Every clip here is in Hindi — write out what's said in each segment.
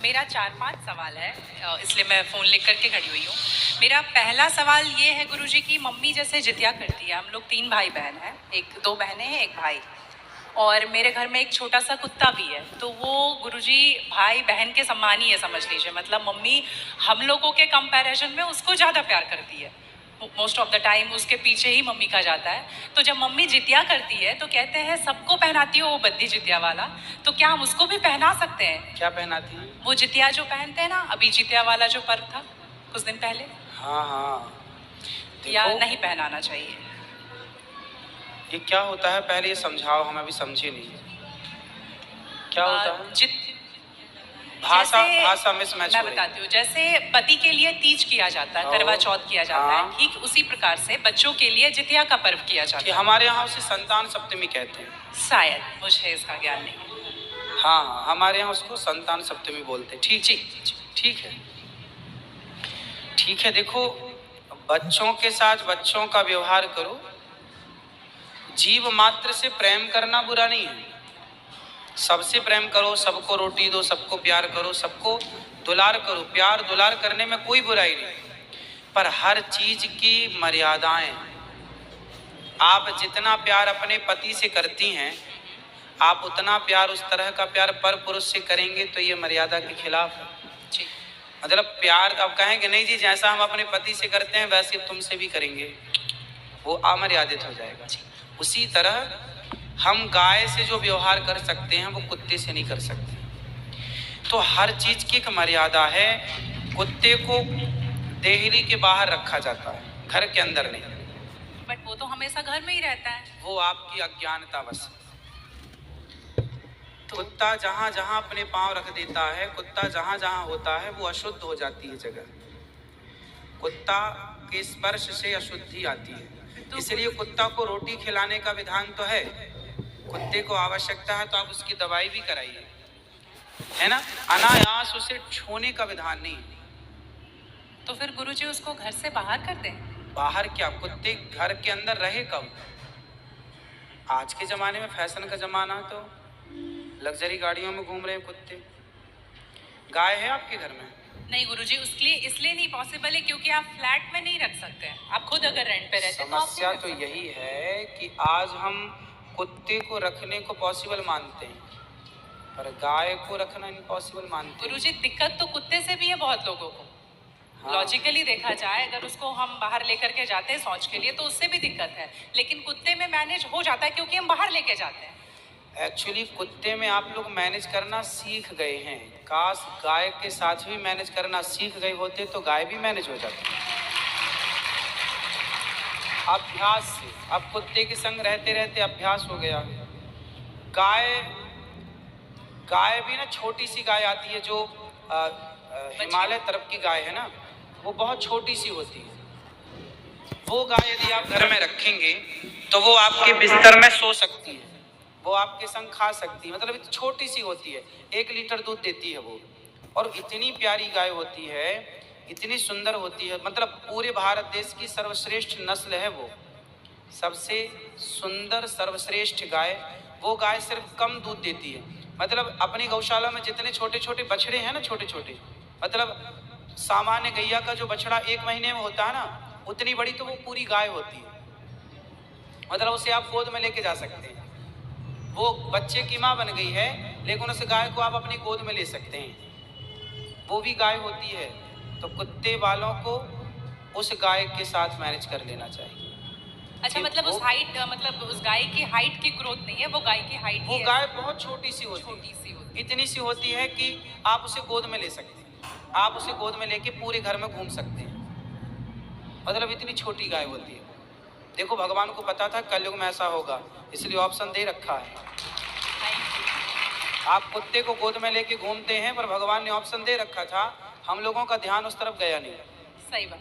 मेरा 4-5 सवाल है, इसलिए मैं फ़ोन लेकर करके खड़ी हुई हूँ। मेरा पहला सवाल ये है गुरुजी की मम्मी जैसे जितिया करती है, हम लोग 3 भाई बहन हैं, 2 बहनें हैं, 1 भाई, और मेरे घर में एक छोटा सा कुत्ता भी है। तो वो गुरुजी भाई बहन के समान ही है, समझ लीजिए। मतलब मम्मी हम लोगों के कंपैरिजन में उसको ज़्यादा प्यार करती है। मोस्ट ऑफ द टाइम उसके पीछे ही मम्मी का जाता है। तो जब मम्मी जितिया करती है तो कहते हैं सबको पहनाती हो वो बद्दी जितिया वाला, तो क्या हम उसको भी पहना सकते हैं? क्या पहनाती है? वो जितिया जो पहनते हैं ना, अभी जितिया वाला जो पर्व था कुछ दिन पहले। हाँ हाँ, या देखो नहीं पहनाना चाहिए? ये क्या होता है, पहले ये समझाओ, हम अभी समझे नहीं। क्या होता है? भाषा भाषा मिसमैच मैं हो रही है। बताती हूँ। जैसे पति के लिए तीज किया जाता है, करवा चौथ किया जाता है, हाँ। ठीक उसी प्रकार से बच्चों के लिए जितिया का पर्व किया जाता कि है। हमारे यहाँ उसे संतान सप्तमी कहते हैं। शायद, मुझे इसका ज्ञान नहीं। हाँ हाँ, हमारे यहाँ उसको संतान सप्तमी बोलते हैं। ठीक जी, ठीक है, ठीक है। देखो, बच्चों के साथ बच्चों का व्यवहार करो। जीव मात्र से प्रेम करना बुरा नहीं है। सबसे प्रेम करो, सबको रोटी दो, सबको प्यार करो, सबको दुलार करो। प्यार दुलार करने में कोई बुराई नहीं, पर हर चीज की मर्यादाएं। आप जितना प्यार अपने पति से करती हैं, आप उतना प्यार, उस तरह का प्यार पर पुरुष से करेंगे तो ये मर्यादा के खिलाफ है। मतलब प्यार अब कहेंगे नहीं जी, जैसा हम अपने पति से करते हैं वैसे तुमसे भी करेंगे, वो अमर्यादित हो जाएगा। उसी तरह हम गाय से जो व्यवहार कर सकते हैं वो कुत्ते से नहीं कर सकते। तो हर चीज की एक मर्यादा है। कुत्ते को देहरी के बाहर रखा जाता है, घर के अंदर नहीं। बट वो तो हमेशा घर में ही रहता है। वो आपकी अज्ञानता बस। कुत्ता जहां जहां अपने पांव रख देता है, कुत्ता जहां जहां होता है, वो अशुद्ध हो जाती है जगह। कुत्ता के स्पर्श से अशुद्धि आती है। इसलिए कुत्ता को रोटी खिलाने का विधान तो है। कुत्ते को आवश्यकता है तो आप उसकी दवाई भी कराइए, है ना। अनायास उसे छूने का विधान नहीं। तो फिर गुरुजी उसको घर से बाहर कर दें? बाहर क्या, कुत्ते घर के अंदर रहे कब? आज के जमाने में फैशन का जमाना, तो लग्जरी गाड़ियों में घूम रहे हैं कुत्ते। गाय है आपके घर में? नहीं गुरुजी, उसके लिए इसलिए नहीं पॉसिबल है क्योंकि आप फ्लैट में नहीं रख सकते हैं। आप खुद अगर रेंट पे रहते हैं तो समस्या तो यही है कि आज हम कुत्ते को रखने को पॉसिबल मानते हैं, पर गाय को रखना इम्पॉसिबल मानते हैं। गुरुजी, दिक्कत तो कुत्ते से भी है बहुत लोगों को। हाँ। लॉजिकली देखा जाए, अगर उसको हम बाहर लेकर के जाते हैं शौच के लिए तो उससे भी दिक्कत है, लेकिन कुत्ते में मैनेज हो जाता है क्योंकि हम बाहर लेके जाते हैं। एक्चुअली कुत्ते में आप लोग मैनेज करना सीख गए हैं। काश गाय के साथ भी मैनेज करना सीख गए होते तो गाय भी मैनेज हो जाती। अभ्यास से, अब कुत्ते के संग रहते रहते अभ्यास हो गया। गाय भी ना, छोटी सी गाय आती है जो हिमालय तरफ की गाय है ना, वो बहुत छोटी सी होती है। वो गाय यदि आप घर में रखेंगे तो वो आपके बिस्तर में सो सकती है, वो आपके संग खा सकती है। मतलब इतनी छोटी सी होती है, 1 लीटर दूध देती है वो, और इतनी प्यारी गाय होती है, इतनी सुंदर होती है। मतलब पूरे भारत देश की सर्वश्रेष्ठ नस्ल है वो, सबसे सुंदर सर्वश्रेष्ठ गाय। वो गाय सिर्फ कम दूध देती है। मतलब अपनी गौशाला में जितने छोटे छोटे बछड़े हैं ना, छोटे छोटे, मतलब सामान्य गैया का जो बछड़ा 1 महीने में होता है ना, उतनी बड़ी तो वो पूरी गाय होती है। मतलब उसे आप गोद में लेके जा सकते हैं। वो बच्चे की माँ बन गई है, लेकिन उस गाय को आप अपनी गोद में ले सकते हैं, वो भी गाय होती है। तो कुत्ते वालों को उस गाय के साथ मैनेज कर लेना चाहिए। अच्छा, मतलब उस हाइट, मतलब उस गाय की हाइट की ग्रोथ नहीं है, वो गाय की हाइट, वो गाय बहुत छोटी सी होती है, इतनी सी होती है कि आप उसे गोद में ले सकते हैं। आप उसे गोद में लेके पूरे घर में घूम सकते हैं। मतलब इतनी छोटी गाय होती है। देखो, भगवान को पता था कलयुग में ऐसा होगा, इसलिए ऑप्शन दे रखा है। आप कुत्ते को गोद में लेके घूमते हैं, पर भगवान ने ऑप्शन दे रखा था, हम लोगों का ध्यान उस तरफ गया नहीं। सही बात।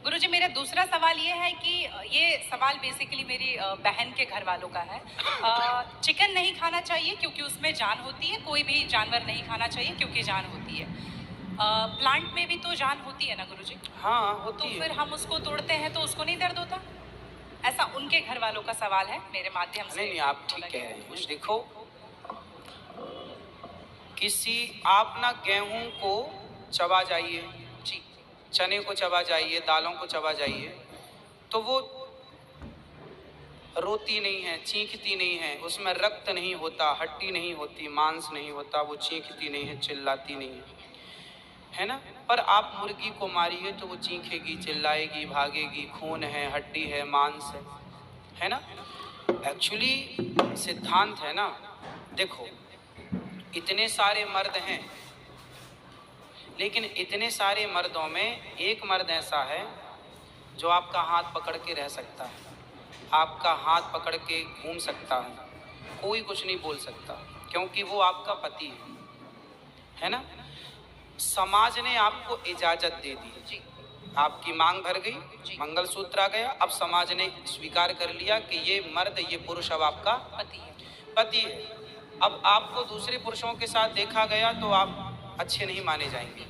गुरुजी, मेरा दूसरा सवाल ये है कि ये सवाल बेसिकली मेरी बहन के घर वालों का है। चिकन नहीं खाना चाहिए क्योंकि उसमें जान होती है, कोई भी जानवर नहीं खाना चाहिए क्योंकि जान होती है। प्लांट में भी तो जान होती है ना गुरुजी? हाँ, होती है। तो फिर हम उसको तोड़ते हैं तो उसको नहीं दर्द होता? ऐसा उनके घर वालों का सवाल है, मेरे माध्यम से। नहीं, आप ठीक कह रहे हैं। देखो, किसी आप ना गेहूं को चबा जाइए, जी चने को चबा जाइए, दालों को चबा जाइए, तो वो रोती नहीं है, चीखती नहीं है, उसमें रक्त नहीं होता, हड्डी नहीं होती, मांस नहीं होता, वो चीखती नहीं है, चिल्लाती नहीं है ना। पर आप मुर्गी को मारिए तो वो चीखेगी, चिल्लाएगी, भागेगी, खून है, हड्डी है, मांस है ना। एक्चुअली सिद्धांत है ना, देखो इतने सारे मर्द हैं, लेकिन इतने सारे मर्दों में एक मर्द ऐसा है जो आपका हाथ पकड़ के रह सकता है, आपका हाथ पकड़ के घूम सकता है, कोई कुछ नहीं बोल सकता, क्योंकि वो आपका पति है ना। समाज ने आपको इजाजत दे दी, जी आपकी मांग भर गई, जी। मंगलसूत्र आ गया, अब समाज ने स्वीकार कर लिया कि ये मर्द, ये पुरुष अब आपका पति है। अब आपको दूसरे पुरुषों के साथ देखा गया तो आप अच्छे नहीं माने जाएंगे।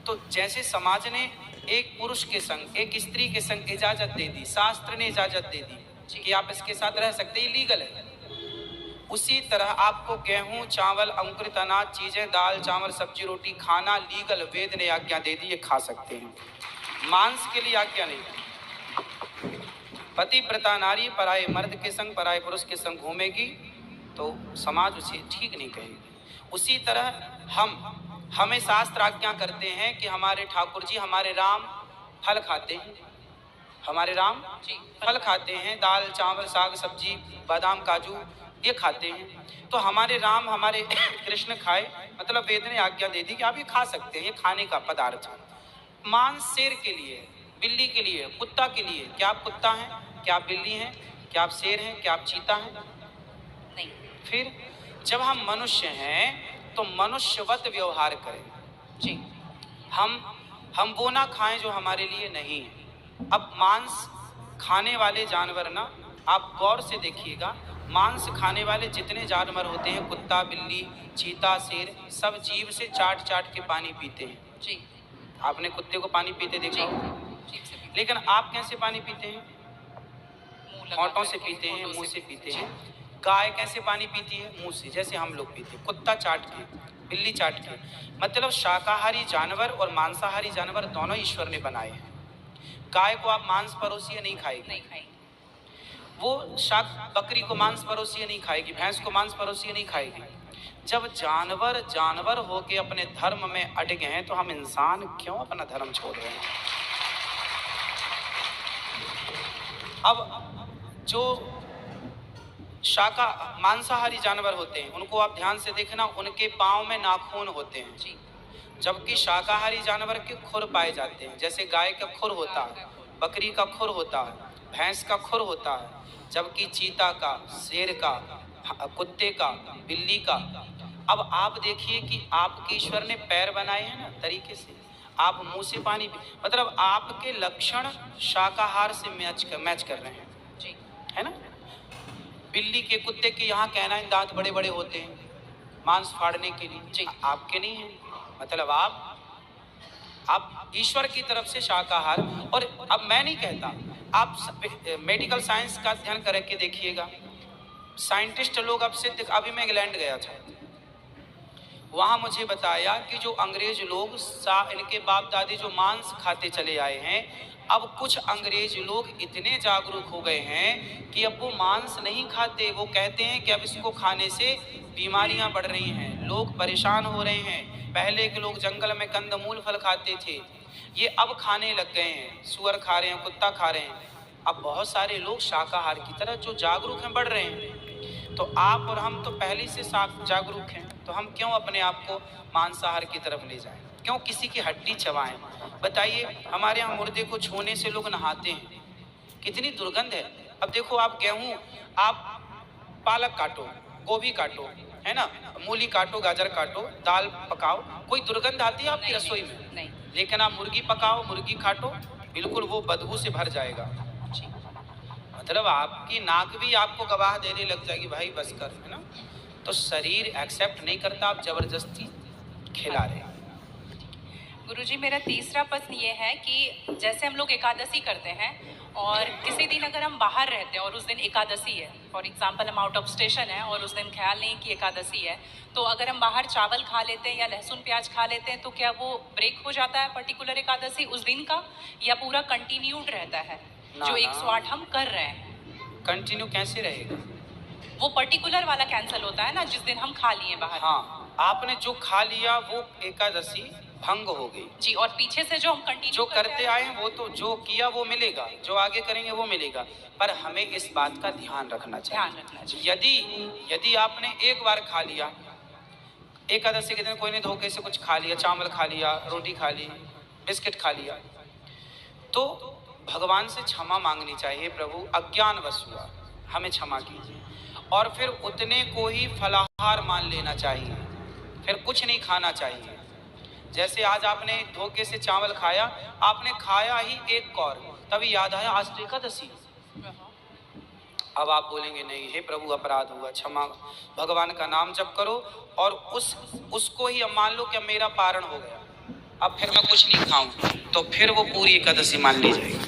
तो जैसे समाज ने एक पुरुष के संग, एक स्त्री के संग इजाजत दे दी, शास्त्र ने इजाजत दे दी कि आप इसके साथ रह सकते, ये लीगल है, उसी तरह आपको गेहूं, चावल, अंकुरित अनाज चीजें, दाल, चावल, सब्जी, रोटी खाना लीगल, वेद ने आज्ञा दे दी, ये खा सकते हैं। मांस के लिए आज्ञा नहीं। पतिव्रता नारी पराये मर्द के संग, पराये पुरुष के संग घूमेगी तो समाज उसे ठीक नहीं कहेगी। उसी तरह हमें शास्त्र आज्ञा करते हैं कि हमारे ठाकुर जी, हमारे राम फल खाते हैं, हमारे राम फल खाते हैं, दाल, चावल, साग, सब्जी, बादाम, काजू ये खाते हैं। तो हमारे राम, हमारे कृष्ण खाए, मतलब वेद ने आज्ञा दे दी कि आप ये खा सकते हैं, ये खाने का पदार्थ है। मांस शेर के लिए, बिल्ली के लिए, कुत्ता के लिए। क्या आप कुत्ता हैं? क्या आप बिल्ली हैं? क्या आप शेर हैं? क्या आप चीता हैं? नहीं। फिर जब हम मनुष्य हैं तो मनुष्यवत व्यवहार करें जी। हम वो ना खाएं जो हमारे लिए नहीं है। अब मांस खाने वाले जानवर ना, आप गौर से देखिएगा, मांस खाने वाले जितने जानवर होते हैं, कुत्ता, बिल्ली, चीता, शेर, सब जीभ से चाट चाट के पानी पीते हैं। जी। आपने कुत्ते को पानी पीते देखा होगा, लेकिन आप कैसे पानी पीते हैं? होंठों से पीते हैं, मुंह से पीते हैं। गाय कैसे पानी पीती है? मुंह से, जैसे हम लोग पीते हैं। कुत्ता चाट के, बिल्ली चाट के। मतलब शाकाहारी जानवर और मांसाहारी जानवर दोनों ईश्वर ने बनाए हैं। गाय को आप मांस परोसिए, नहीं खाएगी, वो बकरी को मांस परोसिए नहीं खाएगी, भैंस को मांस परोसिए नहीं खाएगी। जब जानवर जानवर होके अपने धर्म में अटक गए हैं तो हम इंसान क्यों अपना धर्म छोड़ रहे हैं? अब जो मांसाहारी जानवर होते हैं उनको आप ध्यान से देखना, उनके पाँव में नाखून होते हैं, जबकि शाकाहारी जानवर के खुर पाए जाते हैं। जैसे गाय का खुर होता है, बकरी का खुर होता है, भैंस का खुर होता है, जबकि चीता का, शेर का, कुत्ते का, बिल्ली का। अब आप देखिए कि आपके ईश्वर ने पैर बनाए हैं ना तरीके से, आप मुंह से पानी मतलब आपके लक्षण शाकाहार से मैच कर रहे हैं, है ना। बिल्ली के, कुत्ते के यहाँ कैनाइन दांत बड़े बड़े होते हैं मांस फाड़ने के लिए, आपके नहीं है। मतलब आप ईश्वर की तरफ से शाकाहार। और अब मैं नहीं कहता, आप मेडिकल साइंस का अध्ययन करके देखिएगा, साइंटिस्ट लोग अब से, अभी मैं इंग्लैंड गया था, वहाँ मुझे बताया कि जो अंग्रेज लोग इनके बाप दादी जो मांस खाते चले आए हैं, अब कुछ अंग्रेज लोग इतने जागरूक हो गए हैं कि अब वो मांस नहीं खाते। वो कहते हैं कि अब इसको खाने से बीमारियां बढ़ रही हैं, लोग परेशान हो रहे हैं। पहले के लोग जंगल में कंदमूल फल खाते थे, ये अब खाने लग गए हैं, सुअर खा रहे हैं, कुत्ता खा रहे हैं। अब बहुत सारे लोग शाकाहार की तरह जो जागरूक हैं बढ़ रहे हैं। तो आप और हम तो पहले से जागरूक हैं, तो हम क्यों अपने आप को मांसाहार की तरफ ले जाएं? क्यों किसी की हड्डी चबाएं? बताइए, हमारे यहाँ मुर्दे को छूने से लोग नहाते हैं, कितनी दुर्गंध है। अब देखो, आप गेहूं, आप पालक काटो, गोभी काटो, है ना, मूली काटो, गाजर काटो, दाल पकाओ, कोई दुर्गंध आती है आपकी रसोई में? नहीं। लेकिन आप मुर्गी पकाओ, मुर्गी काटो, बिल्कुल वो बदबू से भर जाएगा। मतलब आपकी नाक भी आपको गवाह देने लग जाएगी, भाई बस कर, है ना। तो शरीर एक्सेप्ट नहीं करता, आप जबरदस्ती खिला रहे हैं। गुरुजी, मेरा तीसरा प्रश्न ये है कि जैसे हम लोग एकादशी करते हैं और किसी दिन अगर हम बाहर रहते हैं और उस दिन एकादशी है, फॉर एग्जांपल हम आउट ऑफ स्टेशन है और उस दिन ख्याल नहीं कि एकादशी है, तो अगर हम बाहर चावल खा लेते हैं या लहसुन प्याज खा लेते हैं तो क्या वो ब्रेक हो जाता है पर्टिकुलर एकादशी उस दिन का, या पूरा कंटिन्यूड रहता है ना, जो ना। 108 हम कर रहे हैं? कंटिन्यू कैसे रहेगा? वो पर्टिकुलर वाला कैंसिल होता है ना जिस दिन हम खा लिए बाहर। हाँ, आपने जो खा लिया वो एकादशी भंग हो गई। जी, और पीछे से जो हम कंटिन्यू जो करते आए हैं वो तो जो किया वो मिलेगा, जो आगे करेंगे वो मिलेगा, पर हमें इस बात का ध्यान रखना ध्यान चाहिए। रखना चाहिए। यदि आपने एक बार खा लिया, एकादशी के दिन कोई ने धोखे से कुछ खा लिया, चावल खा लिया, रोटी खा ली, बिस्किट खा लिया, तो भगवान से क्षमा मांगनी चाहिए, प्रभु अज्ञानवश हुआ, हमें क्षमा कीजिए, और फिर उतने को ही फलाहार मान लेना चाहिए, फिर कुछ नहीं खाना चाहिए। जैसे आज आपने धोखे से चावल खाया, आपने खाया ही एक कौर, तभी याद आया आज तो एकादशी। अब आप बोलेंगे नहीं, हे प्रभु अपराध हुआ, क्षमा, भगवान का नाम जप करो, और उसको ही अब मान लो कि अब मेरा पारण हो गया, अब फिर मैं कुछ नहीं खाऊं, तो फिर वो पूरी एकादशी मान ली जाएगी।